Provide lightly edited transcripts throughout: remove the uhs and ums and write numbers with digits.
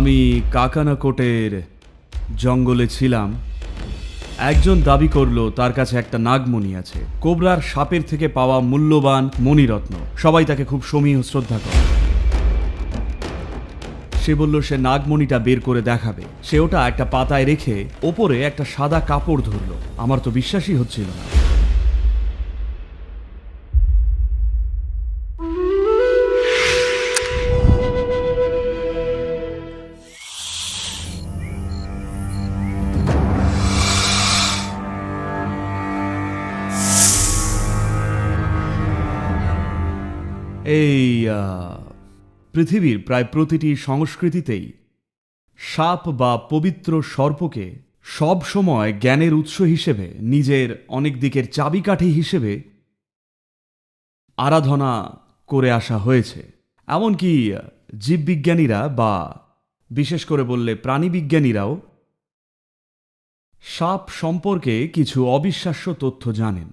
আমি কাকানাকোটের জঙ্গলে ছিলাম। একজন দাবি করলো তার কাছে একটা নাগমণি আছে, কোবরার সাপের থেকে পাওয়া মূল্যবান মণিরত্ন। সবাই তাকে খুব সমীহ শ্রদ্ধা করে। সে বলল সে নাগমণিটা বের করে দেখাবে। সে ওটা একটা পাতায় রেখে ওপরে একটা সাদা কাপড় ধরলো। আমার তো বিশ্বাসই হচ্ছিল না। এই পৃথিবীর প্রায় প্রতিটি সংস্কৃতিতেই সাপ বা পবিত্র সর্পকে সব সময় জ্ঞানের উৎস হিসেবে, নিজের অনেক দিকের চাবিকাঠি হিসেবে আরাধনা করে আসা হয়েছে। এমনকি জীববিজ্ঞানীরা বা বিশেষ করে বললে প্রাণীবিজ্ঞানীরাও সাপ সম্পর্কে কিছু অবিশ্বাস্য তথ্য জানেন,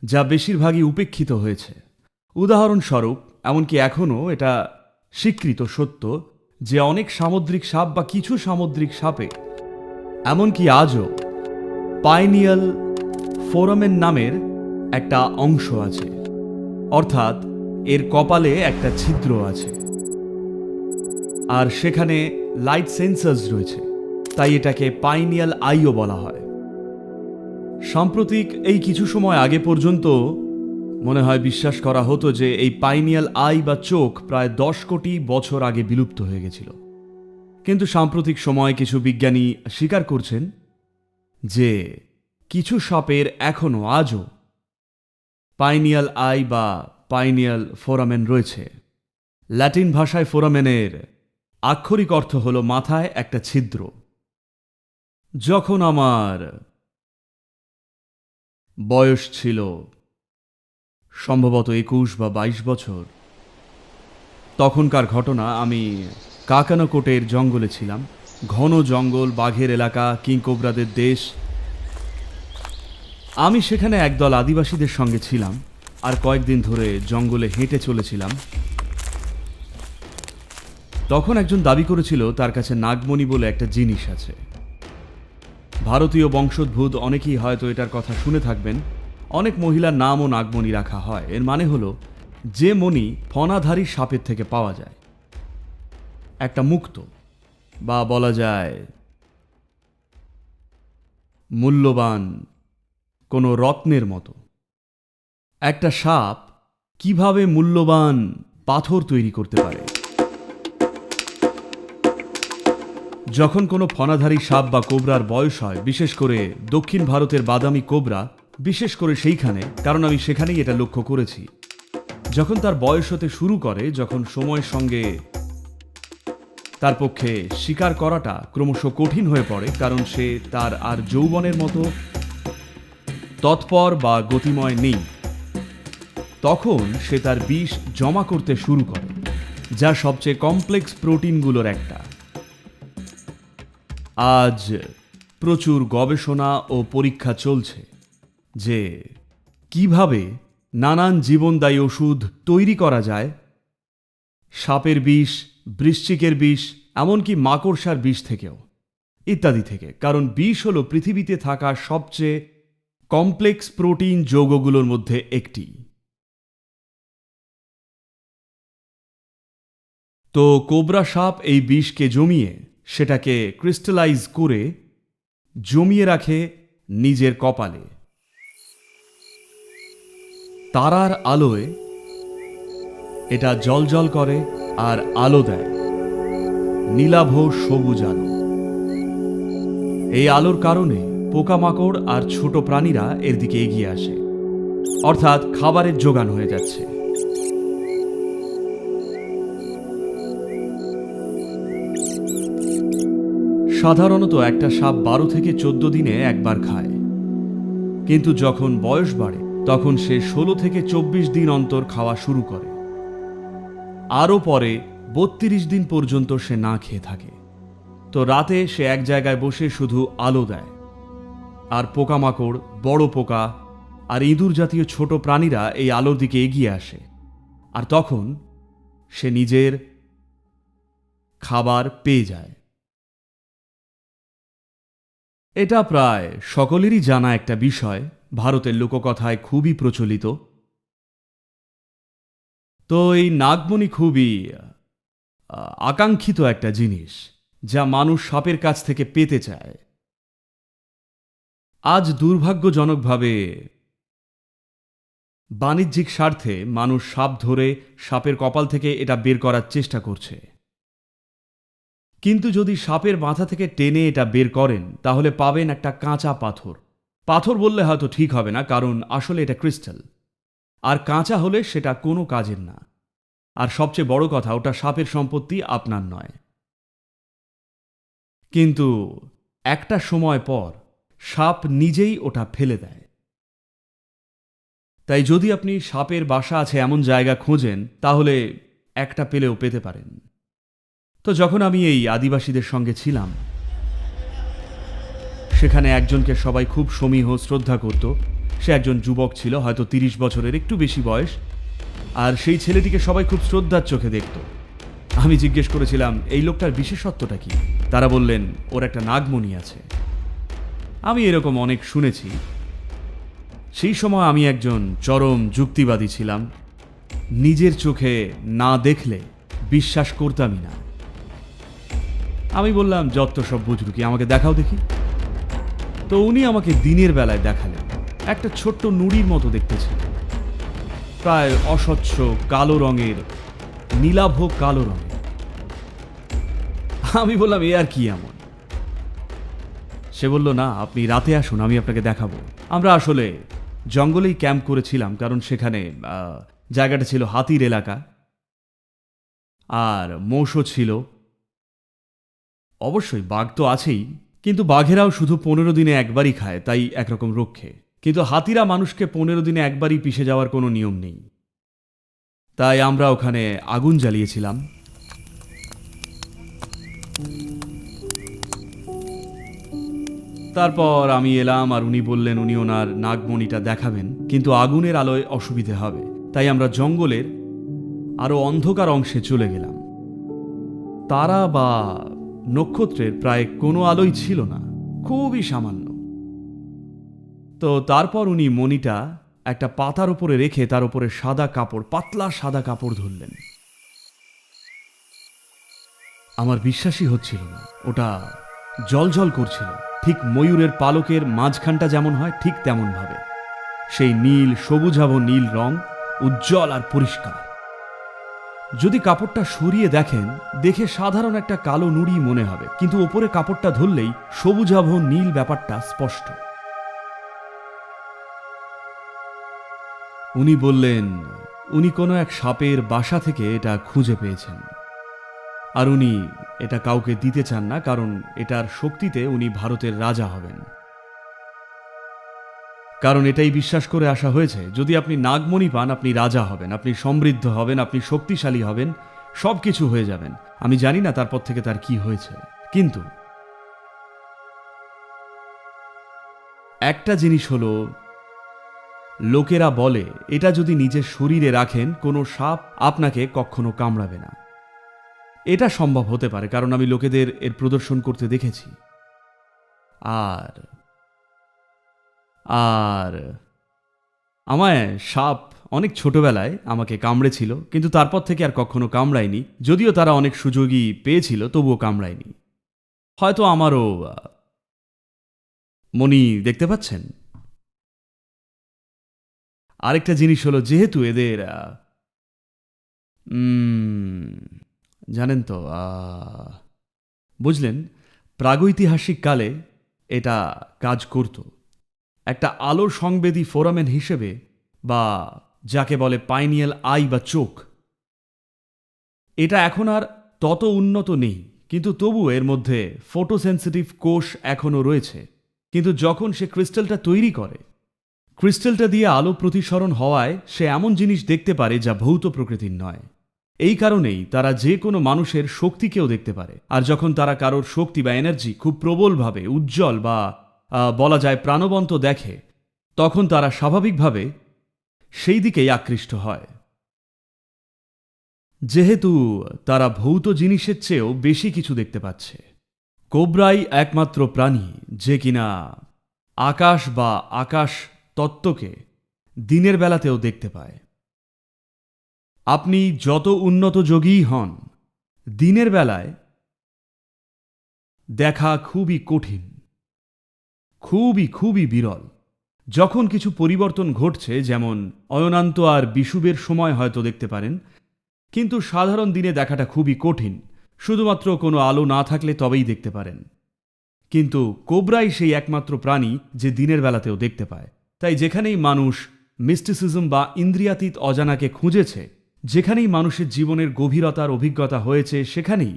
যা বেশিরভাগই উপেক্ষিত হয়েছে। উদাহরণস্বরূপ, এমনকি এখনও এটা স্বীকৃত সত্য যে অনেক সামুদ্রিক সাপ বা কিছু সামুদ্রিক সাপে, এমনকি আজও পাইনিয়াল ফোরামেন নামের একটা অংশ আছে, অর্থাৎ এর কপালে একটা ছিদ্র আছে আর সেখানে লাইট সেন্সার্স রয়েছে, তাই এটাকে পাইনিয়াল আইও বলা হয়। সাম্প্রতিক এই কিছু সময় আগে পর্যন্ত মনে হয় বিশ্বাস করা হতো যে এই পাইনিয়াল আই বা চোখ প্রায় 10 কোটি বছর আগে বিলুপ্ত হয়ে গেছিল। কিন্তু সাম্প্রতিক সময় কিছু বিজ্ঞানী স্বীকার করছেন যে কিছু সাপের এখনও আজও পাইনিয়াল আই বা পাইনিয়াল ফোরামেন রয়েছে। ল্যাটিন ভাষায় ফোরামেনের আক্ষরিক অর্থ হল মাথায় একটা ছিদ্র। যখন আমার বয়স ছিল সম্ভবত 21 বা 22 বছর, তখনকার ঘটনা। আমি কাকানাকোটের জঙ্গলে ছিলাম। ঘন জঙ্গল, বাঘের এলাকা, কিংকোবরাদের দেশ। আমি সেখানে একদল আদিবাসীদের সঙ্গে ছিলাম আর কয়েকদিন ধরে জঙ্গলে হেঁটে চলেছিলাম। তখন একজন দাবি করেছিল তার কাছে নাগমণি বলে একটা জিনিস আছে। ভারতীয় বংশোদ্ভূত অনেকেই হয়তো এটার কথা শুনে থাকবেন। অনেক মহিলার নামও নাগমণি রাখা হয়। এর মানে হলো যে মণি ফণাধারী সাপের থেকে পাওয়া যায়, একটা মুক্ত বা বলা যায় মূল্যবান কোনো রত্নের মতো। একটা সাপ কিভাবে মূল্যবান পাথর তৈরি করতে পারে? যখন কোনো ফণাধারী সাপ বা কোবরার বয়স হয়, বিশেষ করে দক্ষিণ ভারতের বাদামি কোবরা, বিশেষ করে সেইখানে, কারণ আমি সেখানেই এটা লক্ষ্য করেছি, যখন তার বয়স হতে শুরু করে, যখন সময়ের সঙ্গে তার পক্ষে শিকার করাটা ক্রমশ কঠিন হয়ে পড়ে, কারণ সে তার আর যৌবনের মতো তৎপর বা গতিময় নেই, তখন সে তার বিষ জমা করতে শুরু করে, যা সবচেয়ে কমপ্লেক্স প্রোটিনগুলোর একটা। আজ প্রচুর গবেষণা ও পরীক্ষা চলছে যে কিভাবে নানান জীবনদায়ী ওষুধ তৈরি করা যায় সাপের বিষ, বৃশ্চিকের বিষ, এমনকি মাকড়সার বিষ থেকেও, ইত্যাদি থেকে। কারণ বিষ হলো পৃথিবীতে থাকা সবচেয়ে কমপ্লেক্স প্রোটিন যৌগগুলোর মধ্যে একটি। তো কোবরা সাপ এই বিষকে জমিয়ে, সেটাকে ক্রিস্টালাইজ করে জমিয়ে রাখে নিজের কপালে। তারার আলোয় এটা জ্বলজ্বল করে আর আলো দেয়, নীলাভ সবুজ আলো। এই আলোর কারণে পোকামাকড় আর ছোট প্রাণীরা এর দিকে এগিয়ে আসে, অর্থাৎ খাবারের জোগান হয়ে যাচ্ছে। সাধারণত একটা সাপ 12 থেকে 14 দিনে একবার খায়, কিন্তু যখন বয়স বাড়ে তখন সে 16 থেকে 24 দিন অন্তর খাওয়া শুরু করে। আরও পরে 32 দিন পর্যন্ত সে না খেয়ে থাকে। তো রাতে সে এক জায়গায় বসে শুধু আলো দেয়, আর পোকামাকড়, বড় পোকা আর ইঁদুর জাতীয় ছোট প্রাণীরা এই আলোর দিকে এগিয়ে আসে, আর তখন সে নিজের খাবার পেয়ে যায়। এটা প্রায় সকলেরই জানা একটা বিষয়, ভারতের লোককথায় খুবই প্রচলিত। তো এই নাগমণি খুবই আকাঙ্ক্ষিত একটা জিনিস, যা মানুষ সাপের কাছ থেকে পেতে চায়। আজ দুর্ভাগ্যজনকভাবে বাণিজ্যিক স্বার্থে মানুষ সাপ ধরে সাপের কপাল থেকে এটা বের করার চেষ্টা করছে। কিন্তু যদি সাপের মাথা থেকে টেনে এটা বের করেন, তাহলে পাবেন একটা কাঁচা পাথর। পাথর বললে হয়তো ঠিক হবে না, কারণ আসলে এটা ক্রিস্টাল, আর কাঁচা হলে সেটা কোনো কাজের না। আর সবচেয়ে বড় কথা, ওটা সাপের সম্পত্তি, আপনার নয়। কিন্তু একটা সময় পর সাপ নিজেই ওটা ফেলে দেয়। তাই যদি আপনি সাপের বাসা আছে এমন জায়গা খোঁজেন, তাহলে একটা পেলেও পেতে পারেন। তো যখন আমি এই আদিবাসীদের সঙ্গে ছিলাম, সেখানে একজনকে সবাই খুব সমীহ শ্রদ্ধা করত। সে একজন যুবক ছিল, হয়তো 30 বছরের একটু বেশি বয়স, আর সেই ছেলেটিকে সবাই খুব শ্রদ্ধার চোখে দেখত। আমি জিজ্ঞেস করেছিলাম, এই লোকটার বিশেষত্বটা কি? তারা বললেন, ওর একটা নাগমণি আছে। আমি এরকম অনেক শুনেছি। সেই সময় আমি একজন চরম যুক্তিবাদী ছিলাম। নিজের চোখে না দেখলে বিশ্বাস করতামই না। আমি বললাম, যত সব বুঝলু কি, আমাকে দেখাও দেখি। তো উনি আমাকে দিনের বেলায় দেখালেন। একটা ছোট্ট নুড়ির মতো দেখতে ছিল, প্রায় অস্বচ্ছ কালো রঙের, নীলাভ কালো রঙের। আমি বললাম, এ আর কি এমন? সে বলল, না, আপনি রাতে আসুন, আমি আপনাকে দেখাবো। আমরা আসলে জঙ্গলেই ক্যাম্প করেছিলাম, কারণ সেখানে জায়গাটা ছিল হাতির এলাকা, আর মোষও ছিল। অবশ্যই বাঘ তো আছেই, কিন্তু বাঘেরাও শুধু 15 দিনে একবারই খায়, তাই একরকম রক্ষে। কিন্তু হাতিরা মানুষকে 15 দিনে একবারই পিষে যাওয়ার কোনো নিয়ম নেই। তাই আমরা ওখানে আগুন জ্বালিয়েছিলাম। তারপর আমি এলাম, আর উনি বললেন উনি ওনার নাগমণিটা দেখাবেন, কিন্তু আগুনের আলোয় অসুবিধে হবে। তাই আমরা জঙ্গলের আরো অন্ধকার অংশে চলে গেলাম। তারা বা নক্ষত্রের প্রায় কোনো আলোই ছিল না, খুবই সামান্য। তো তারপর উনি মণিটা একটা পাতার উপরে রেখে তার উপরে সাদা কাপড়, পাতলা সাদা কাপড় ধরলেন। আমার বিশ্বাসই হচ্ছিল না, ওটা জ্বলজ্বল করছিল, ঠিক ময়ূরের পালকের মাঝখানটা যেমন হয় ঠিক তেমন ভাবে। সেই নীল, সবুজাভ নীল রং, উজ্জ্বল আর পরিষ্কার। যদি কাপড়টা সরিয়ে দেখেন, দেখে সাধারণ একটা কালো নুড়ি মনে হবে, কিন্তু ওপরে কাপড়টা ধরলেই সবুজাভ নীল ব্যাপারটা স্পষ্ট। উনি বললেন, উনি কোনো এক সাপের বাসা থেকে এটা খুঁজে পেয়েছেন, আর উনি এটা কাউকে দিতে চান না, কারণ এটার শক্তিতে উনি ভারতের রাজা হবেন। কারণ এটাই বিশ্বাস করে আসা হয়েছে, যদি আপনি নাগমণি পান, আপনি রাজা হবেন, আপনি সমৃদ্ধ হবেন, আপনি শক্তিশালী হবেন, সব কিছু হয়ে যাবেন। আমি জানি না তারপর থেকে তার কি হয়েছে, কিন্তু একটা জিনিস হলো, লোকেরা বলে এটা যদি নিজের শরীরে রাখেন, কোনো সাপ আপনাকে কখনো কামড়াবে না। এটা সম্ভব হতে পারে, কারণ আমি লোকেদের এর প্রদর্শন করতে দেখেছি। আর আর আমায় সাপ অনেক ছোটবেলায় আমাকে কামড়েছিল, কিন্তু তারপর থেকে আর কখনো কামড়ায়নি। যদিও তারা অনেক সুযোগই পেয়েছিল, তবুও কামড়ায়নি। হয়তো আমারও মণি দেখতে পাচ্ছেন। আরেকটা জিনিস হলো, যেহেতু এদের জানেন তো, বুঝলেন, প্রাগৈতিহাসিক কালে এটা কাজ করত একটা আলোর সংবেদী ফোরামেন হিসেবে, বা যাকে বলে পাইনিয়াল আই বা চোখ। এটা এখন আর তত উন্নত নেই, কিন্তু তবু এর মধ্যে ফটোসেন্সিটিভ কোষ এখনও রয়েছে। কিন্তু যখন সে ক্রিস্টালটা তৈরি করে, ক্রিস্টালটা দিয়ে আলো প্রতিসরণ হওয়ায় সে এমন জিনিস দেখতে পারে যা ভৌত প্রকৃতির নয়। এই কারণেই তারা যে কোনো মানুষের শক্তিকেও দেখতে পারে। আর যখন তারা কারোর শক্তি বা এনার্জি খুব প্রবলভাবে উজ্জ্বল বা বলা যায় প্রাণবন্ত দেখে, তখন তারা স্বাভাবিকভাবে সেই দিকেই আকৃষ্ট হয়। যেহেতু তারা ভৌত জিনিসের চেয়েও বেশি কিছু দেখতে পাচ্ছে। কোবরাই একমাত্র প্রাণী যে কিনা আকাশ বা আকাশ তত্ত্বকে দিনের বেলাতেও দেখতে পায়। আপনি যত উন্নত যোগীই হন, দিনের বেলায় দেখা খুবই কঠিন, খুবই বিরল। যখন কিছু পরিবর্তন ঘটছে, যেমন অয়নান্ত আর বিষুবের সময় হয়তো দেখতে পারেন, কিন্তু সাধারণ দিনে দেখাটা খুবই কঠিন। শুধুমাত্র কোনো আলো না থাকলে তবেই দেখতে পারেন। কিন্তু কোবরাই সেই একমাত্র প্রাণী যে দিনের বেলাতেও দেখতে পায়। তাই যেখানেই মানুষ মিস্টিসিজম বা ইন্দ্রিয়াতীত অজানাকে খুঁজেছে, যেখানেই মানুষের জীবনের গভীরতার অভিজ্ঞতা হয়েছে, সেখানেই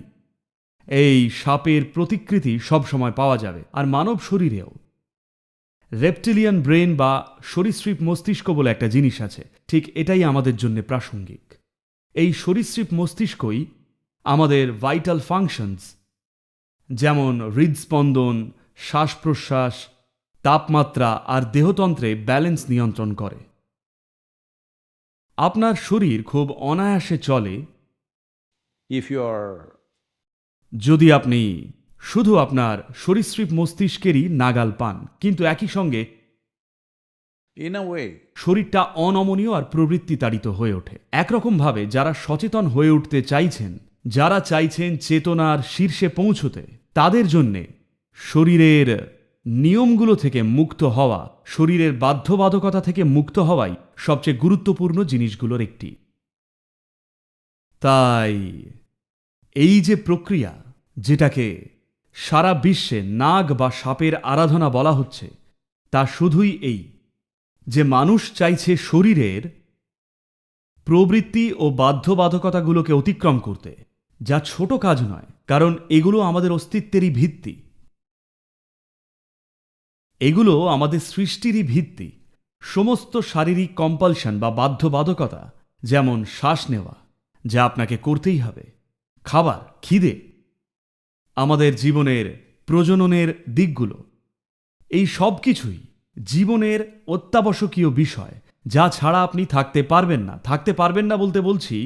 এই সাপের প্রতিকৃতি সবসময় পাওয়া যাবে। আর মানব শরীরেও রেপটিলিয়ান ব্রেন বা সরীসৃপ মস্তিষ্ক বলে একটা জিনিস আছে, ঠিক এটাই আমাদের জন্য প্রাসঙ্গিক। এই সরীসৃপ মস্তিষ্কই আমাদের ভাইটাল ফাংশনস, যেমন হৃদস্পন্দন, শ্বাস প্রশ্বাস, তাপমাত্রা আর দেহতন্ত্রে ব্যালেন্স নিয়ন্ত্রণ করে। আপনার শরীর খুব অনায়াসে চলে if you are যদি আপনি শুধু আপনার সরীসৃপ মস্তিষ্কেরই নাগাল পান, কিন্তু একই সঙ্গে in a way শরীরটা অনমনীয় আর প্রবৃত্তি তাড়িত হয়ে ওঠে। একরকমভাবে যারা সচেতন হয়ে উঠতে চাইছেন, যারা চাইছেন চেতনার শীর্ষে পৌঁছতে, তাদের জন্যে শরীরের নিয়মগুলো থেকে মুক্ত হওয়া, শরীরের বাধ্যবাধকতা থেকে মুক্ত হওয়াই সবচেয়ে গুরুত্বপূর্ণ জিনিসগুলোর একটি। তাই এই যে প্রক্রিয়া, যেটাকে সারা বিশ্বে নাগ বা সাপের আরাধনা বলা হচ্ছে, তা শুধুই এই যে মানুষ চাইছে শরীরের প্রবৃত্তি ও বাধ্যবাধকতাগুলোকে অতিক্রম করতে, যা ছোট কাজ নয়, কারণ এগুলো আমাদের অস্তিত্বেরই ভিত্তি, এগুলো আমাদের সৃষ্টিরই ভিত্তি। সমস্ত শারীরিক কম্পালশন বা বাধ্যবাধকতা, যেমন শ্বাস নেওয়া, যা আপনাকে করতেই হবে, খাবার, খিদে, আমাদের জীবনের প্রজননের দিকগুলো, এই সব কিছুই জীবনের অত্যাবশ্যকীয় বিষয়, যা ছাড়া আপনি থাকতে পারবেন না। থাকতে পারবেন না বলতে বলছি,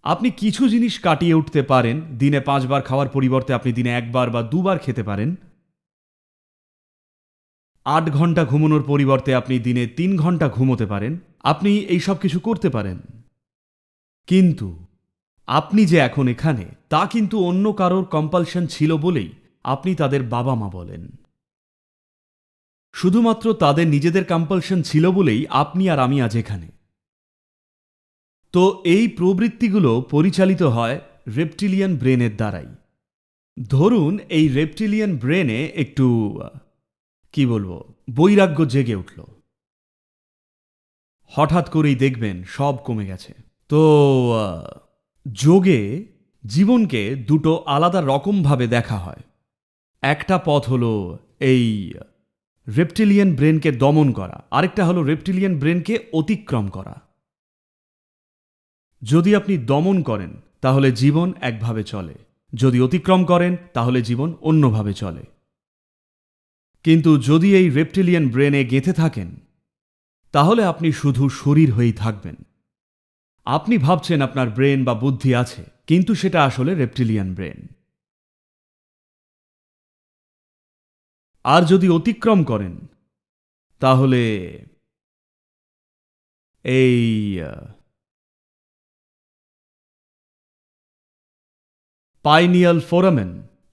আপনি কিছু জিনিস কাটিয়ে উঠতে পারেন। দিনে 5 বার খাওয়ার পরিবর্তে আপনি দিনে 1 বার বা 2 বার খেতে পারেন। 8 ঘন্টা ঘুমানোর পরিবর্তে আপনি দিনে 3 ঘন্টা ঘুমোতে পারেন। আপনি এই সব কিছু করতে পারেন, কিন্তু আপনি যে এখন এখানে, তা কিন্তু অন্য কারোর কম্পালশন ছিল বলেই আপনি তাদের বাবা মা বলেন। শুধুমাত্র তাদের নিজেদের কম্পালশন ছিল বলেই আপনি আর আমি আজ এখানে। তো এই প্রবৃত্তিগুলো পরিচালিত হয় রেপটিলিয়ান ব্রেনের দ্বারাই। ধরুন এই রেপটিলিয়ান ব্রেনে একটু কি বলবো, বৈরাগ্য জেগে উঠল, হঠাৎ করেই দেখবেন সব কমে গেছে। তো যোগে জীবনকে দুটো আলাদা রকমভাবে দেখা হয়। একটা পথ হলো এই রেপটিলিয়ান ব্রেনকে দমন করা, আরেকটা হলো রেপটিলিয়ান ব্রেনকে অতিক্রম করা। যদি আপনি দমন করেন তাহলে জীবন একভাবে চলে, যদি অতিক্রম করেন তাহলে জীবন অন্যভাবে চলে। কিন্তু যদি এই রেপটিলিয়ান ব্রেনে গেঁথে থাকেন, তাহলে আপনি শুধু শরীর হয়েই থাকবেন। আপনি ভাবছেন আপনার ব্রেন বা বুদ্ধি আছে, কিন্তু সেটা আসলে রেপটিলিয়ান ব্রেন। আর যদি অতিক্রম করেন, তাহলে এই পাইনিয়াল ফোরামেন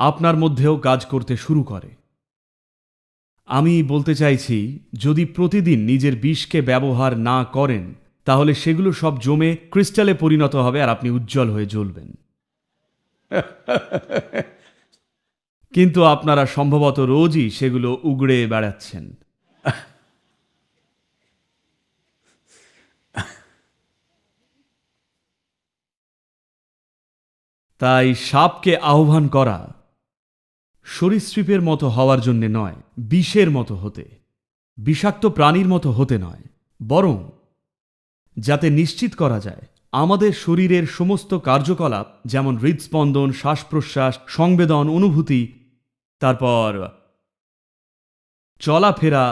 আপনার মধ্যেও কাজ করতে শুরু করে। আমি বলতে চাইছি, যদি প্রতিদিন নিজের বিষকে ব্যবহার না করেন, তাহলে সেগুলো সব জমে ক্রিস্টালে পরিণত হবে আর আপনি উজ্জ্বল হয়ে জ্বলবেন। কিন্তু আপনারা সম্ভবত রোজই সেগুলো উগড়ে বেড়াচ্ছেন। তাই সাপকে আহ্বান করা সরীসৃপের মতো হওয়ার জন্যে নয়, বিষের মতো হতে, বিষাক্ত প্রাণীর মতো হতে নয়, বরং যাতে নিশ্চিত করা যায় আমাদের শরীরের সমস্ত কার্যকলাপ, যেমন হৃদস্পন্দন, শ্বাস প্রশ্বাস, সংবেদন, অনুভূতি, তারপর চলাফেরা,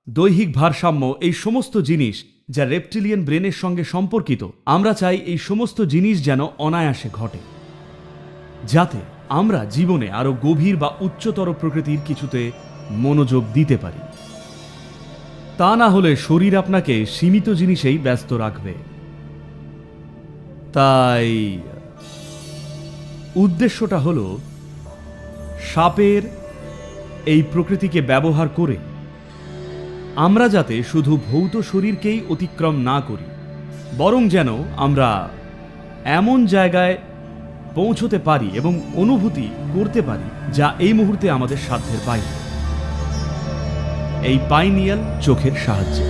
দৈহিক ভারসাম্য, এই সমস্ত জিনিস যা রেপটিলিয়ান ব্রেনের সঙ্গে সম্পর্কিত, আমরা চাই এই সমস্ত জিনিস যেন অনায়াসে ঘটে, যাতে আমরা জীবনে আরো গভীর বা উচ্চতর প্রকৃতির কিছুতে মনোযোগ দিতে পারি। তা না হলে শরীর আপনাকে সীমিত জিনিসেই ব্যস্ত রাখবে। তাই উদ্দেশ্যটা হলো সাপের এই প্রকৃতিকে ব্যবহার করে আমরা যাতে শুধু ভৌত শরীরকেই অতিক্রম না করি, বরং যেন আমরা এমন জায়গায় পৌঁছতে পারি এবং অনুভূতি করতে পারি যা এই মুহূর্তে আমাদের সাধ্যের বাইরে, এই পাইনিয়াল চোখের সাহায্যে।